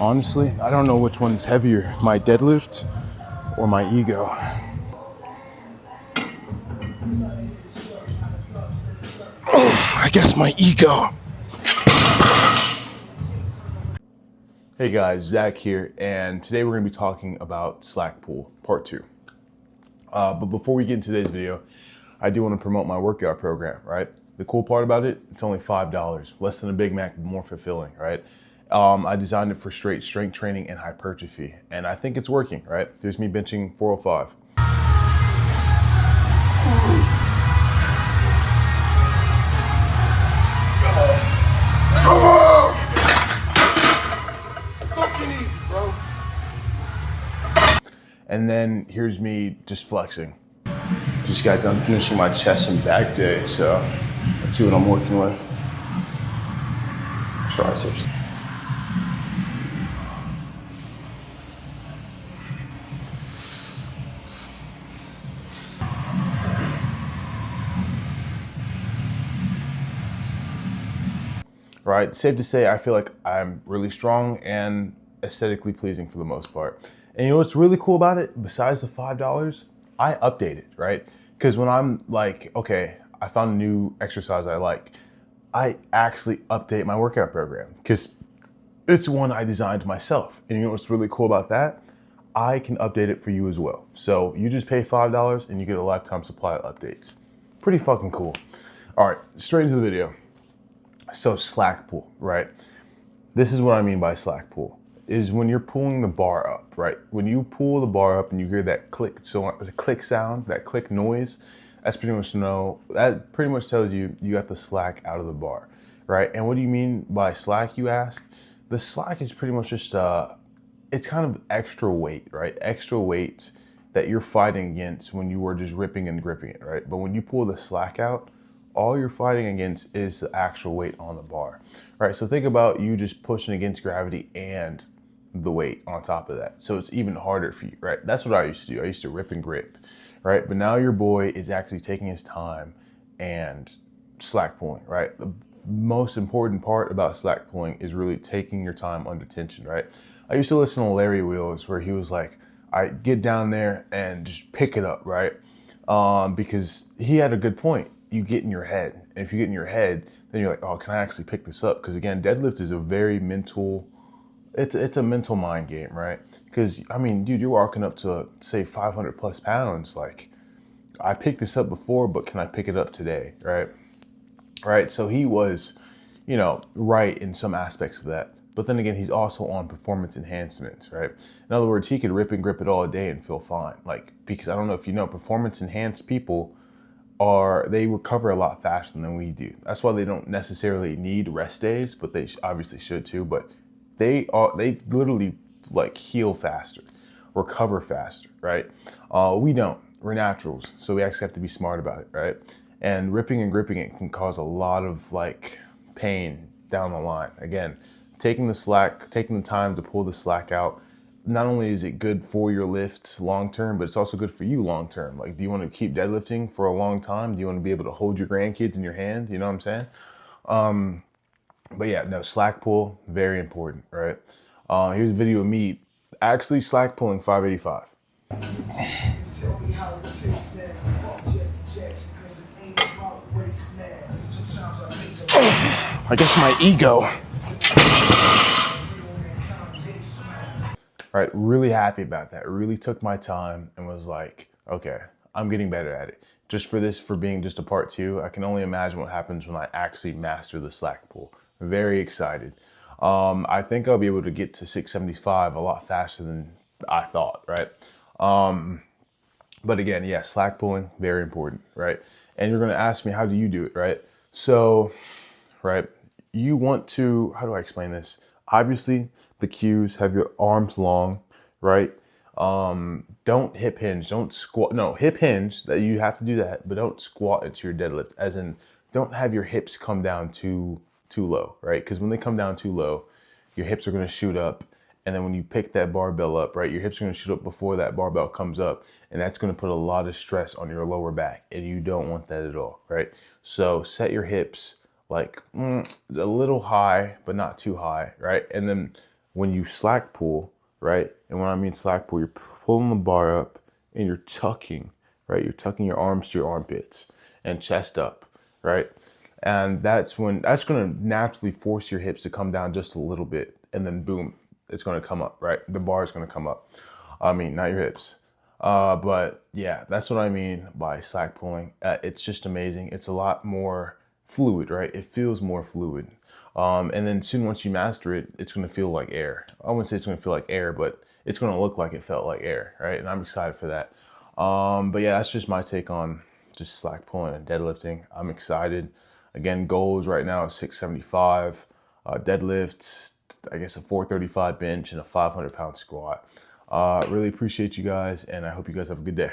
Honestly, I don't know which one's heavier, my deadlift or my ego. I guess my ego. Hey guys, Zach here, and today we're going to be talking about slack pull, part 2. But before we get into today's video, I do want to promote my workout program, right? The cool part about it, it's only $5, less than a Big Mac, but more fulfilling, right? I designed it for straight strength training and hypertrophy, and I think it's working, right? There's me benching 405. Fucking easy, bro. And then here's me just flexing. Just got done finishing my chest and back day, so let's see what I'm working with. Triceps. Right, safe to say I feel like I'm really strong and aesthetically pleasing for the most part. And you know what's really cool about it? Besides the $5, I update it, right? Because when I'm like, okay, I found a new exercise I like, I actually update my workout program because it's one I designed myself. And you know what's really cool about that? I can update it for you as well. So you just pay $5 and you get a lifetime supply of updates. Pretty fucking cool. All right, straight into the video. So slack pull, right? This is what I mean by slack pull, is when you're pulling the bar up, right? When you pull the bar up and you hear that click, so the click sound, that click noise, that pretty much tells you you got the slack out of the bar, right? And what do you mean by slack, you ask? The slack is pretty much just, it's kind of extra weight, right? Extra weight that you're fighting against when you were just ripping and gripping it, right? But when you pull the slack out, all you're fighting against is the actual weight on the bar, right? So think about you just pushing against gravity and the weight on top of that. So it's even harder for you, right? That's what I used to do. I used to rip and grip, right? But now your boy is actually taking his time and slack pulling, right? The most important part about slack pulling is really taking your time under tension, right? I used to listen to Larry Wheels where he was like, I get down there and just pick it up, right? Because he had a good point. You get in your head. And if you get in your head, then you're like, oh, can I actually pick this up? Because again, deadlift is a very mental, it's a mental mind game, right? Because I mean, dude, you're walking up to say 500 plus pounds. Like, I picked this up before, but can I pick it up today, right? Right, so he was, you know, right in some aspects of that. But then again, he's also on performance enhancements, right? In other words, he could rip and grip it all day and feel fine. Like, because I don't know if you know, performance enhanced people they recover a lot faster than we do. That's why they don't necessarily need rest days, but they obviously should too. But they literally like heal faster, recover faster, right? We don't. We're naturals, so we actually have to be smart about it, right? And ripping and gripping it can cause a lot of like pain down the line. Again, taking the time to pull the slack out. Not only is it good for your lifts long term, but it's also good for you long term. Like, do you want to keep deadlifting for a long time? Do you want to be able to hold your grandkids in your hand? You know what I'm saying? But yeah, no, slack pull, very important, right? Here's a video of me actually slack pulling 585. I guess my ego. Right, really happy about that. Really took my time and was like, okay, I'm getting better at it. Just for being just a part 2, I can only imagine what happens when I actually master the slack pull. Very excited. I think I'll be able to get to 675 a lot faster than I thought, right? But again, yeah, slack pulling, very important, right? And you're gonna ask me, how do you do it, right? So, right, you want to, how do I explain this? Obviously, the cues, have your arms long, right? Don't hip hinge, don't squat. No, hip hinge, that you have to do that, but don't squat into your deadlift. As in, don't have your hips come down too low, right? Because when they come down too low, your hips are gonna shoot up. And then when you pick that barbell up, right, your hips are gonna shoot up before that barbell comes up. And that's gonna put a lot of stress on your lower back. And you don't want that at all, right? So set your hips like a little high, but not too high, right? And then when you slack pull, right? And when I mean slack pull, you're pulling the bar up and you're tucking, right? You're tucking your arms to your armpits and chest up, right? And that's going to naturally force your hips to come down just a little bit, and then boom, it's going to come up, right? The bar is going to come up. I mean, not your hips. But yeah, that's what I mean by slack pulling. It's just amazing. It's a lot more fluid, right? It feels more fluid. And then soon, once you master it, it's going to feel like air. I wouldn't say it's going to feel like air, but it's going to look like it felt like air, right? And I'm excited for that. But yeah, that's just my take on just slack pulling and deadlifting. I'm excited. Again, goals right now is 675, deadlifts, I guess a 435 bench and a 500-pound squat. Really appreciate you guys, and I hope you guys have a good day.